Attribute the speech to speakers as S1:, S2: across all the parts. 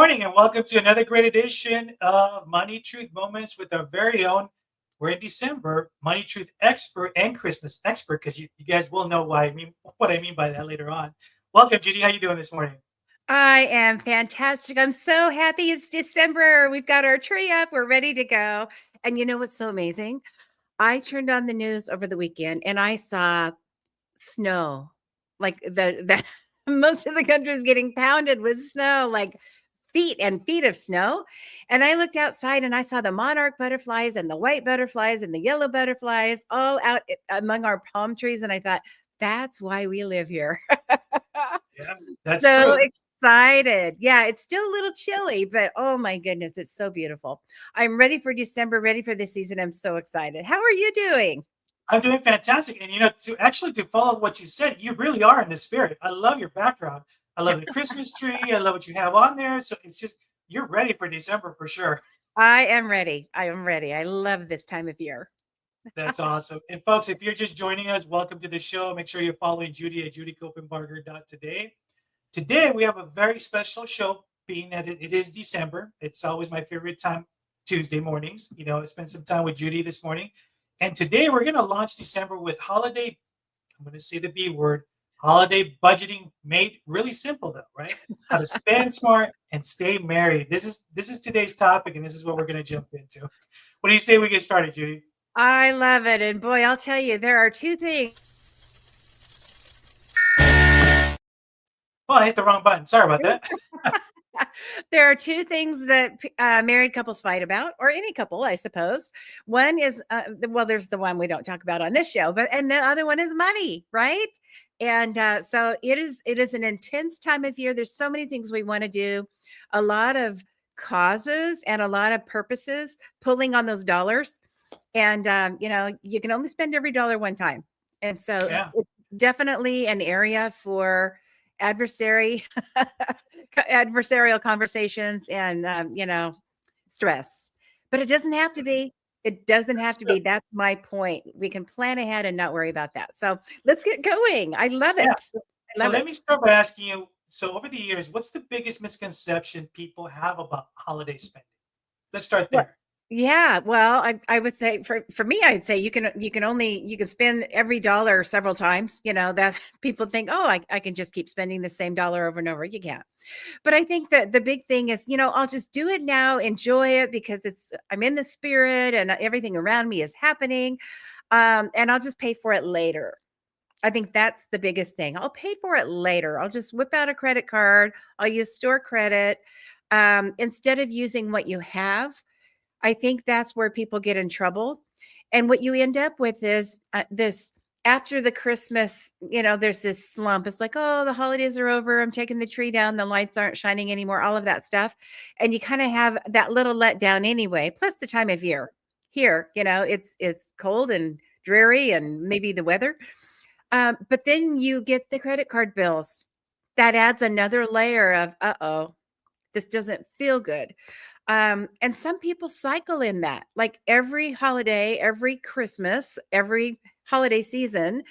S1: morning and welcome to another great edition of Money Truth Moments with our very own. We're in December, Money Truth expert and Christmas expert, because you guys will know why I mean what I mean by that later on. Welcome, Judy. How you doing this morning?
S2: I am fantastic. I'm so happy it's December. We've got our tree up. We're ready to go. And you know what's so amazing? I turned on the news over the weekend and I saw snow. Like the most of the country is getting pounded with snow, like feet and feet of snow. And I looked outside and I saw the monarch butterflies and the white butterflies and the yellow butterflies all out among our palm trees. And I thought, that's why we live here.
S1: Yeah, that's
S2: So
S1: true.
S2: excited. Yeah, it's still a little chilly, but oh my goodness, it's so beautiful. I'm ready for December, ready for the season. I'm so excited. How are you doing?
S1: I'm doing fantastic. And to follow what you said, you really are in the spirit. I love your background. I love the Christmas tree. I love what you have on there. So it's just you're ready for December for sure.
S2: I am ready. I am ready. I love this time of year.
S1: That's awesome. And folks, if you're just joining us, welcome to the show. Make sure you're following Judy at judycopenbarger.today. Today, we have a very special show, being that it is December. It's always my favorite time, Tuesday mornings. I spent some time with Judy this morning. And today, we're going to launch December with holiday, I'm going to say the B word, holiday budgeting made really simple, though, right? How to spend smart and stay merry. This is today's topic, and this is what we're going to jump into. What do you say we get started, Judy?
S2: I love it. And boy, I'll tell you, there are two things.
S1: Oh, I hit the wrong button. Sorry about that.
S2: There are two things that married couples fight about, or any couple, I suppose. One is, well, there's the one we don't talk about on this show, and the other one is money, right? And so it is an intense time of year. There's so many things we want to do, a lot of causes and a lot of purposes pulling on those dollars. And you can only spend every dollar one time. And so
S1: Yeah.
S2: it's definitely an area for adversary adversarial conversations and stress, but it doesn't have to be. It doesn't have to be. That's my point. We can plan ahead and not worry about that. So let's get going. I love
S1: Yeah.
S2: it.
S1: So,
S2: I
S1: so
S2: love
S1: let
S2: it.
S1: me start by asking you. So over the years, what's the biggest misconception people have about holiday spending? Let's start
S2: What?
S1: there.
S2: Yeah, well, I would say for me, I'd say you can spend every dollar several times. That people think, oh, I can just keep spending the same dollar over and over. You can't. But I think that the big thing is, I'll just do it now, enjoy it because I'm in the spirit and everything around me is happening. And I'll just pay for it later. I think that's the biggest thing. I'll pay for it later. I'll just whip out a credit card. I'll use store credit instead of using what you have. I think that's where people get in trouble. And what you end up with is this after the Christmas, there's this slump. It's like, oh, the holidays are over. I'm taking the tree down. The lights aren't shining anymore, all of that stuff. And you kind of have that little letdown anyway, plus the time of year. Here, it's cold and dreary and maybe the weather. But then you get the credit card bills. That adds another layer of, uh-oh, this doesn't feel good. And some people cycle in that, like every holiday, every Christmas, every holiday season,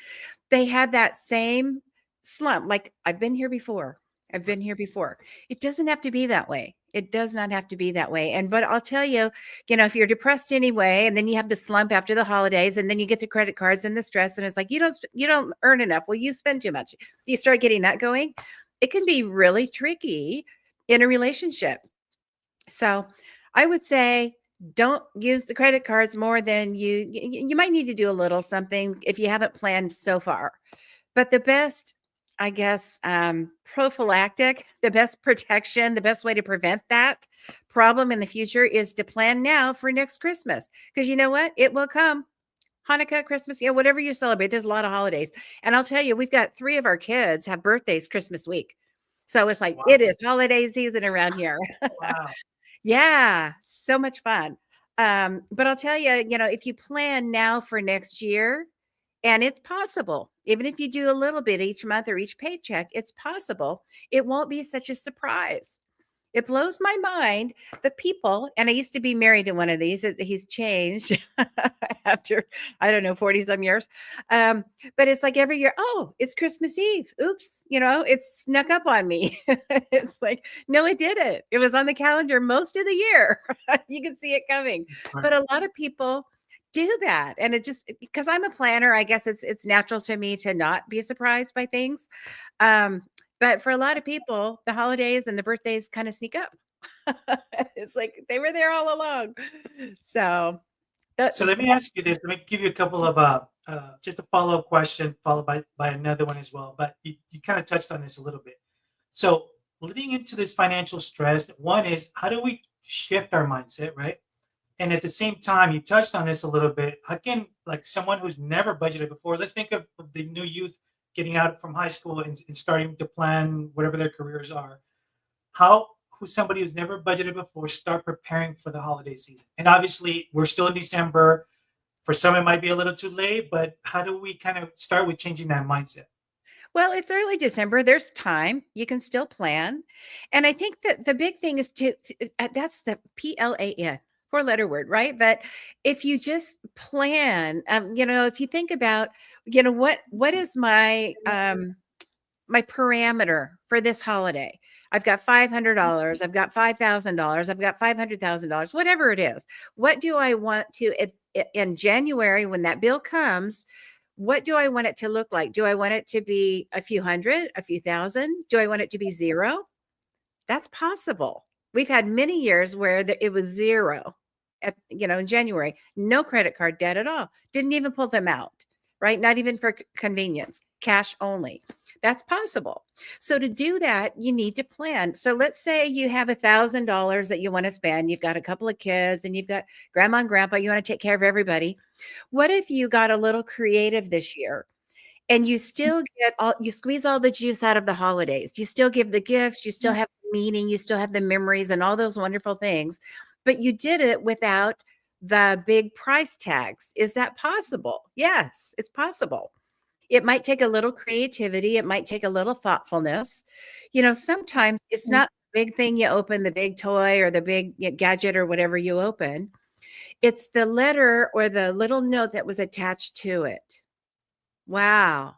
S2: they have that same slump. Like, I've been here before. I've been here before. It doesn't have to be that way. It does not have to be that way. And but I'll tell you, if you're depressed anyway, and then you have the slump after the holidays, and then you get the credit cards and the stress, and it's like you don't earn enough. Well, you spend too much. You start getting that going. It can be really tricky in a relationship. So I would say don't use the credit cards more than you might need to do a little something if you haven't planned so far. But the best, I guess, prophylactic, the best protection, the best way to prevent that problem in the future is to plan now for next Christmas. Because you know what? It will come. Hanukkah, Christmas, whatever you celebrate, there's a lot of holidays. And I'll tell you, we've got three of our kids have birthdays Christmas week. So it's like
S1: Wow.
S2: it is holiday season around here.
S1: Wow.
S2: Yeah, so much fun. But I'll tell you, if you plan now for next year, and it's possible, even if you do a little bit each month or each paycheck, it's possible. It won't be such a surprise. It blows my mind. The people, and I used to be married to one of these. He's changed after, I don't know, 40 some years. Um, but it's like every year, oh, it's Christmas Eve. Oops, it snuck up on me. It's like, no, it didn't. It was on the calendar most of the year. You can see it coming.
S1: Right.
S2: But a lot of people do that. And it just, because I'm a planner, I guess it's natural to me to not be surprised by things. Um, but for a lot of people, the holidays and the birthdays kind of sneak up. It's like they were there all along. So that,
S1: So let me ask you this. Let me give you a couple of just a follow up question, followed by another one as well. But you kind of touched on this a little bit. So leading into this financial stress, one is how do we shift our mindset, right? And at the same time, you touched on this a little bit. How can like someone who's never budgeted before? Let's think of the new youth getting out from high school and starting to plan whatever their careers are. How who's somebody who's never budgeted before start preparing for the holiday season? And obviously, we're still in December. For some, it might be a little too late, but how do we kind of start with changing that mindset?
S2: well, it's early December. There's time. You can still plan. And I think that the big thing is that's the PLAN, 4-letter word, right? That if you just plan, if you think about, what is my parameter for this holiday. I've got $500, I've got $5,000, I've got $500,000, whatever it is. What do I want to in January when that bill comes? What do I want it to look like? Do I want it to be a few hundred, a few thousand? Do I want it to be zero? That's possible. We've had many years where it was zero in January, no credit card debt at all. Didn't even pull them out, right? Not even for convenience, cash only. That's possible. So to do that, you need to plan. So let's say you have $1,000 that you want to spend. You've got a couple of kids and you've got grandma and grandpa. You want to take care of everybody. What if you got a little creative this year? And you still you squeeze all the juice out of the holidays. You still give the gifts, you still have the meaning, you still have the memories and all those wonderful things, but you did it without the big price tags. Is that possible? Yes, it's possible. It might take a little creativity, it might take a little thoughtfulness. Sometimes it's not the big thing you open, the big toy or the big gadget or whatever you open. It's the letter or the little note that was attached to it. Wow.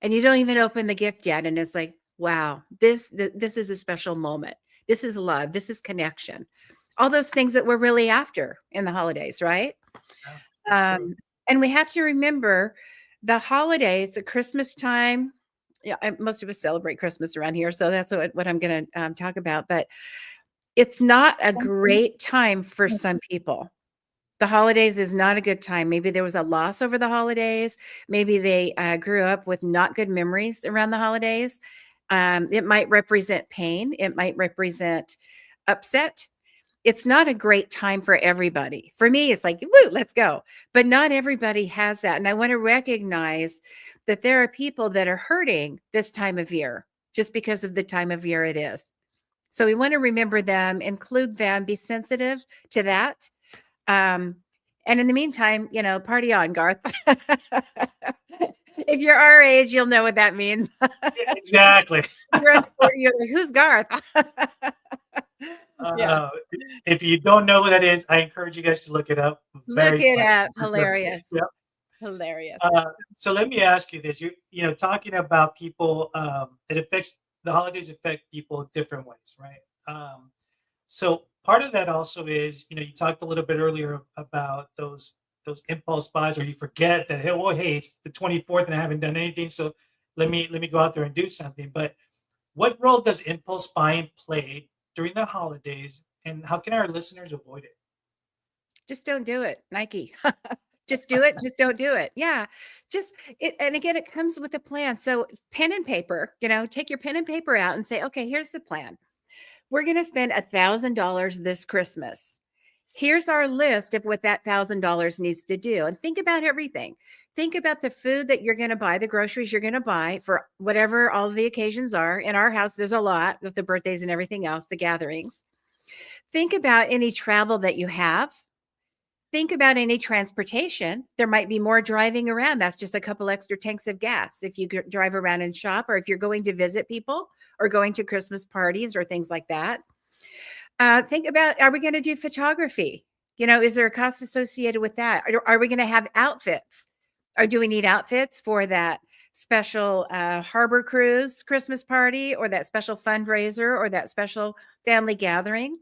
S2: And you don't even open the gift yet. And it's like, wow, this is a special moment. This is love. This is connection. All those things that we're really after in the holidays, right?
S1: Yeah, true.
S2: And we have to remember the holidays, the Christmas time. Yeah, most of us celebrate Christmas around here. So that's what I'm going to talk about. But it's not a great time for some people. The holidays is not a good time. Maybe there was a loss over the holidays. Maybe they grew up with not good memories around the holidays. It might represent pain. It might represent upset. It's not a great time for everybody. For me, it's like, woo, let's go. But not everybody has that. And I want to recognize that there are people that are hurting this time of year just because of the time of year it is. So we want to remember them, include them, be sensitive to that. And in the meantime, party on, Garth. If you're our age, you'll know what that means.
S1: Yeah, exactly.
S2: You're under 40, you're like, who's Garth? Yeah.
S1: Uh, if you don't know who that is, I encourage you guys to look it up.
S2: Look
S1: Very
S2: it
S1: funny.
S2: up. Hilarious.
S1: Yep.
S2: Hilarious.
S1: So let me ask you this: talking about people, the holidays affect people different ways, right? So part of that also is, you talked a little bit earlier about those impulse buys, or you forget that hey, it's the 24th and I haven't done anything, so let me go out there and do something. But what role does impulse buying play during the holidays, and how can our listeners avoid it?
S2: Just don't do it, Nike. Just do it. Just don't do it. Yeah. Just it. And again, it comes with a plan. So pen and paper, take your pen and paper out and say, okay, here's the plan. We're going to spend $1,000 this Christmas. Here's our list of what that $1,000 needs to do. And think about everything. Think about the food that you're going to buy, the groceries you're going to buy for whatever all of the occasions are. In our house, there's a lot with the birthdays and everything else, the gatherings. Think about any travel that you have. Think about any transportation. There might be more driving around. That's just a couple extra tanks of gas if you drive around and shop, or if you're going to visit people or going to Christmas parties or things like that. Think about, are we going to do photography? Is there a cost associated with that? Are we going to have outfits? Or do we need outfits for that special harbor cruise Christmas party, or that special fundraiser, or that special family gathering?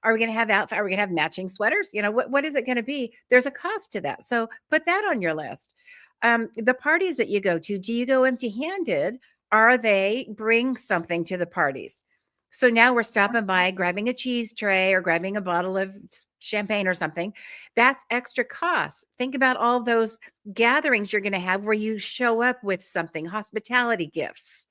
S2: Are we going to have outfit? Are we going to have matching sweaters? What is it going to be? There's a cost to that. So put that on your list. The parties that you go to, do you go empty handed? Are they bring something to the parties? So now we're stopping by, grabbing a cheese tray or grabbing a bottle of champagne or something. That's extra cost. Think about all those gatherings you're going to have where you show up with something, hospitality gifts,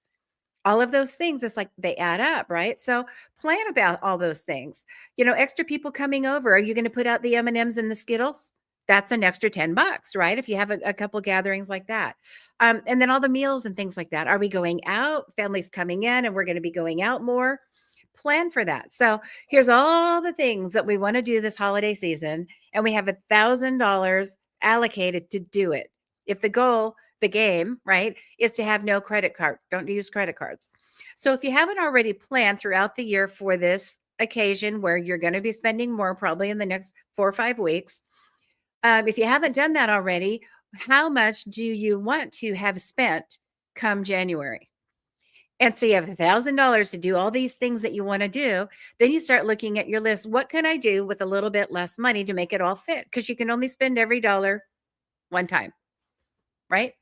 S2: all of those things. It's like they add up, right? So plan about all those things. Extra people coming over. Are you going to put out the M&Ms and the Skittles? That's an extra $10, right? If you have a couple gatherings like that. And then all the meals and things like that. Are we going out? Families coming in and we're going to be going out more. Plan for that. So here's all the things that we want to do this holiday season, and we have $1,000 allocated to do it. If the goal, the game, right, is to have no credit card, don't use credit cards. So if you haven't already planned throughout the year for this occasion where you're going to be spending more probably in the next 4 or 5 weeks, if you haven't done that already, how much do you want to have spent come January? And so you have $1,000 to do all these things that you want to do. Then you start looking at your list. What can I do with a little bit less money to make it all fit? Because you can only spend every dollar one time, right?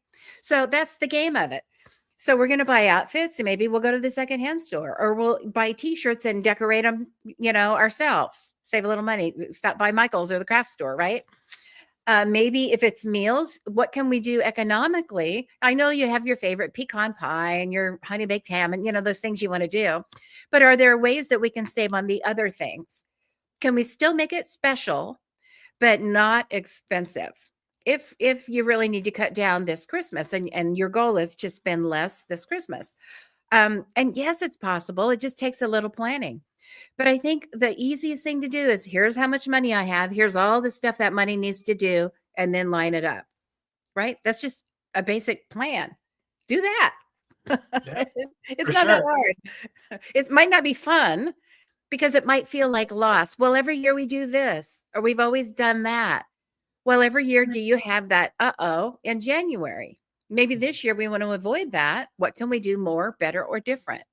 S2: So that's the game of it. So we're going to buy outfits, and maybe we'll go to the secondhand store, or we'll buy t-shirts and decorate them, ourselves. Save a little money. Stop by Michael's or the craft store, right? Maybe if it's meals, what can we do economically? I know you have your favorite pecan pie and your honey baked ham and, those things you want to do, but are there ways that we can save on the other things? Can we still make it special, but not expensive? If you really need to cut down this Christmas and your goal is to spend less this Christmas. And yes, it's possible. It just takes a little planning. But I think the easiest thing to do is, here's how much money I have. Here's all the stuff that money needs to do, and then line it up, right? That's just a basic plan. Do that.
S1: Yeah,
S2: It's not that hard. It might not be fun because it might feel like loss. Well, every year we do this, or we've always done that. Well, every year, do you have that in January? Maybe this year we want to avoid that. What can we do more, better, or different?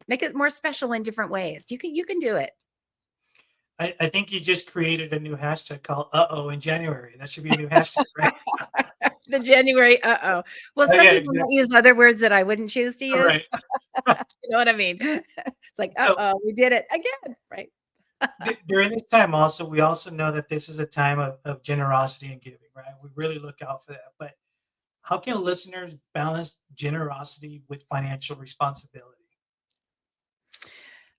S2: Make it more special in different ways. You can do it.
S1: I think you just created a new hashtag called "Uh-oh" in January. That should be a new hashtag, right?
S2: The January Well,
S1: Oh,
S2: some
S1: yeah,
S2: people
S1: exactly.
S2: might use other words that I wouldn't choose to use.
S1: Right.
S2: You know what I mean? It's like,
S1: So
S2: we did it again, right?
S1: during this time, also, we also know that this is a time of generosity and giving, right? We really look out for that. But how can listeners balance generosity with financial responsibility?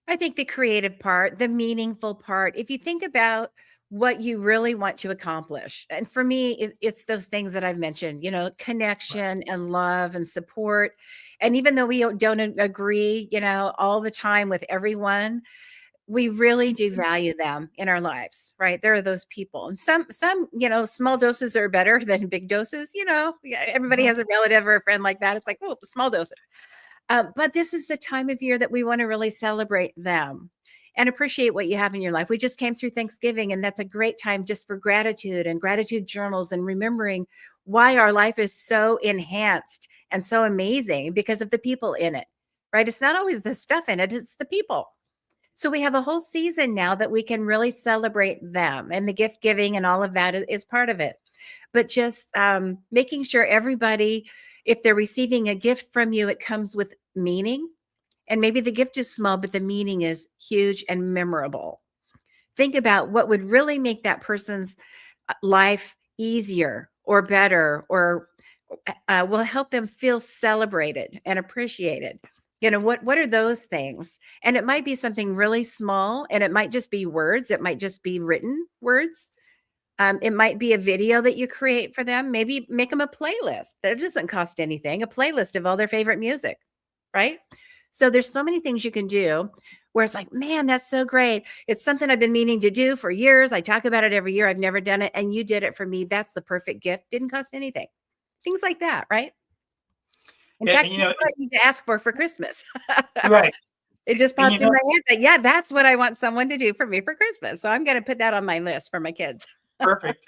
S2: I think the creative part, the meaningful part, if you think about what you really want to accomplish, and for me, it's those things that I've mentioned,
S1: Right.
S2: connection and love and support. And even though we don't agree, all the time with everyone, we really do value them in our lives, right? There are those people, and some, small doses are better than big doses. Yeah, everybody
S1: Mhm.
S2: has a relative or a friend like that. It's like, oh, it's a small dose. But this is the time of year that we want to really celebrate them and appreciate what you have in your life. We just came through Thanksgiving, and that's a great time just for gratitude and gratitude journals and remembering why our life is so enhanced and so amazing because of the people in it, right? It's not always the stuff in it, it's the people. So we have a whole season now that we can really celebrate them, and the gift giving and all of that is part of it. But just making sure everybody, if they're receiving a gift from you, it comes with meaning. And maybe the gift is small, but the meaning is huge and memorable. Think about what would really make that person's life easier or better, or will help them feel celebrated and appreciated. What are those things? And it might be something really small, and it might just be words. It might just be written words. It might be a video that you create for them. Maybe make them a playlist. That doesn't cost anything. A playlist of all their favorite music, right? So there's so many things you can do where it's like, man, that's so great. It's something I've been meaning to do for years. I talk about it every year. I've never done it, and you did it for me. That's the perfect gift. Didn't cost anything. Things like that, right? In
S1: Yeah,
S2: fact,
S1: and
S2: that's what I need to ask for Christmas.
S1: right.
S2: It just
S1: And
S2: popped in my head that, yeah, that's what I want someone to do for me for Christmas. So I'm going to put that on my list for my kids.
S1: perfect.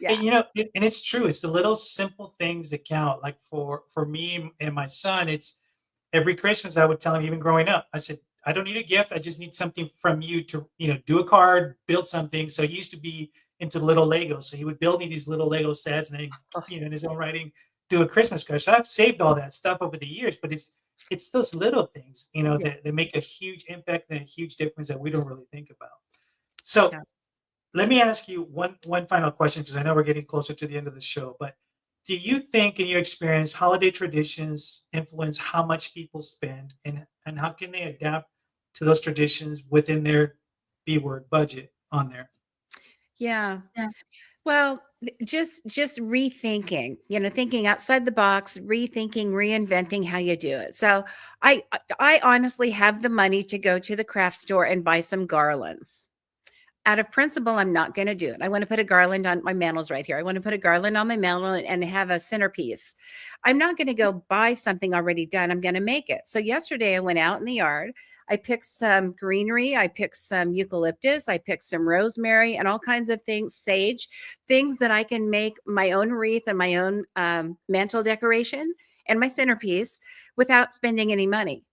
S1: And
S2: Yeah.
S1: and it's true. It's the little simple things that count. Like for me and my son, it's every Christmas I would tell him, even growing up, I said, I don't need a gift. I just need something from you to, do a card, build something. So he used to be into little Legos. So he would build me these little Lego sets and then,
S2: Oh,
S1: in his own writing, do a Christmas card. So I've saved all that stuff over the years, but it's those little things,
S2: yeah.
S1: that make a huge impact and a huge difference that we don't really think about. So
S2: Yeah.
S1: let me ask you one final question because I know we're getting closer to the end of the show. But do you think, in your experience, holiday traditions influence how much people spend, and how can they adapt to those traditions within their B word budget on there?
S2: Yeah. Well, just rethinking, thinking outside the box, rethinking, reinventing how you do it. So I honestly have the money to go to the craft store and buy some garlands. Out of principle, I'm not going to do it. I want to put a garland on my mantles right here. I want to put a garland on my mantle and have a centerpiece. I'm not going to go buy something already done. I'm going to make it. So yesterday I went out in the yard. I picked some greenery. I picked some eucalyptus. I picked some rosemary and all kinds of things, sage, things that I can make my own wreath and my own mantle decoration and my centerpiece without spending any money.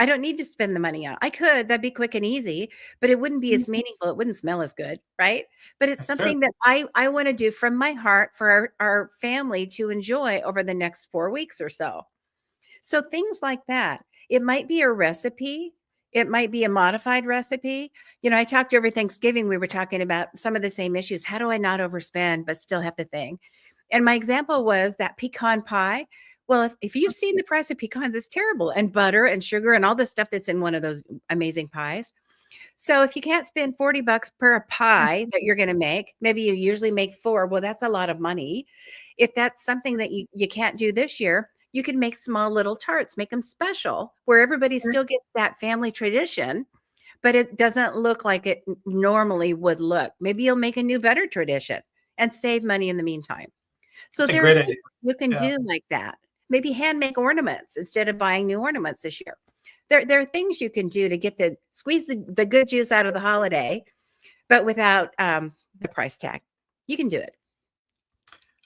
S2: I don't need to spend the money on. I could, that'd be quick and easy, but it wouldn't be as meaningful. It wouldn't smell as good, right? But it's
S1: That's true.
S2: something that I want to do from my heart for our family to enjoy over the next 4 weeks or so. So things like that. It might be a recipe. It might be a modified recipe. I talked over Thanksgiving, we were talking about some of the same issues. How do I not overspend, but still have the thing? And my example was that pecan pie. Well, if you've seen the price of pecans, it's terrible. And butter and sugar and all the stuff that's in one of those amazing pies. So if you can't spend $40 per pie that you're going to make, maybe you usually make four. Well, that's a lot of money. If that's something that you can't do this year, you can make small little tarts, make them special where everybody still gets that family tradition, but it doesn't look like it normally would look. Maybe you'll make a new, better tradition and save money in the meantime. So
S1: That's a
S2: there are
S1: great
S2: things
S1: idea.
S2: you can
S1: Yeah.
S2: do like that. Maybe hand make ornaments instead of buying new ornaments this year. There are things you can do to get squeeze the good juice out of the holiday, but without the price tag. You can do it.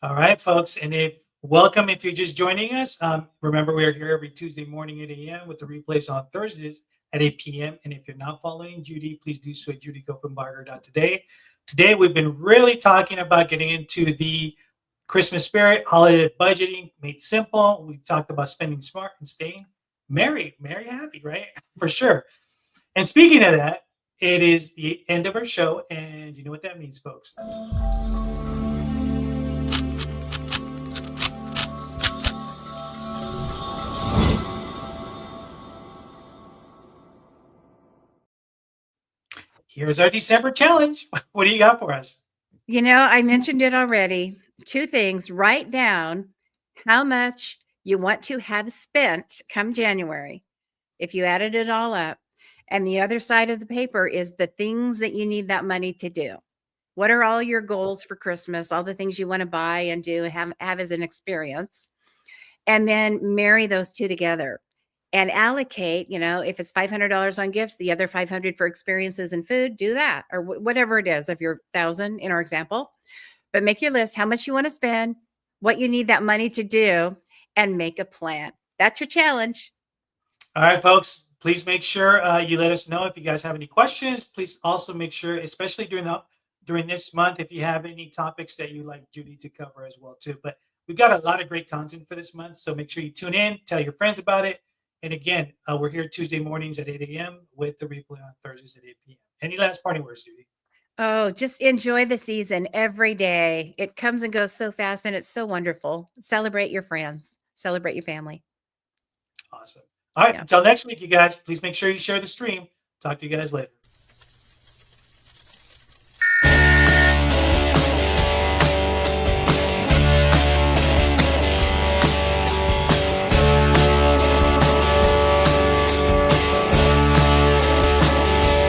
S1: All right, folks, and welcome if you're just joining us. Remember, we are here every Tuesday morning at 8 a.m. with the replays on Thursdays at 8 p.m. And if you're not following Judy, please do so at judycopenbarger.today. Today, we've been really talking about getting into the Christmas spirit, holiday budgeting made simple. We've talked about spending smart and staying merry, happy, right? For sure. And speaking of that, it is the end of our show, and you know what that means, folks. Here's our December challenge. What do you got for us?
S2: I mentioned it already. Two things. Write down how much you want to have spent come January if you added it all up. And the other side of the paper is the things that you need that money to do. What are all your goals for Christmas? All the things you want to buy and do, have as an experience. And then marry those two together and allocate, if it's $500 on gifts, the other 500 for experiences and food, do that, or whatever it is, if you're 1,000 in our example. But make your list, how much you want to spend, what you need that money to do, and make a plan. That's your challenge.
S1: All right, folks, please make sure you let us know if you guys have any questions. Please also make sure, especially during this month, if you have any topics that you'd like Judy to cover as well too. But we've got a lot of great content for this month, so make sure you tune in, tell your friends about it. And again, we're here Tuesday mornings at 8 a.m. with the replay on Thursdays at 8 p.m. Any last parting words, Judy?
S2: Oh, just enjoy the season every day. It comes and goes so fast and it's so wonderful. Celebrate your friends, celebrate your family.
S1: Awesome. All right,
S2: Yeah.
S1: until next week, you guys, please make sure you share the stream. Talk to you guys later.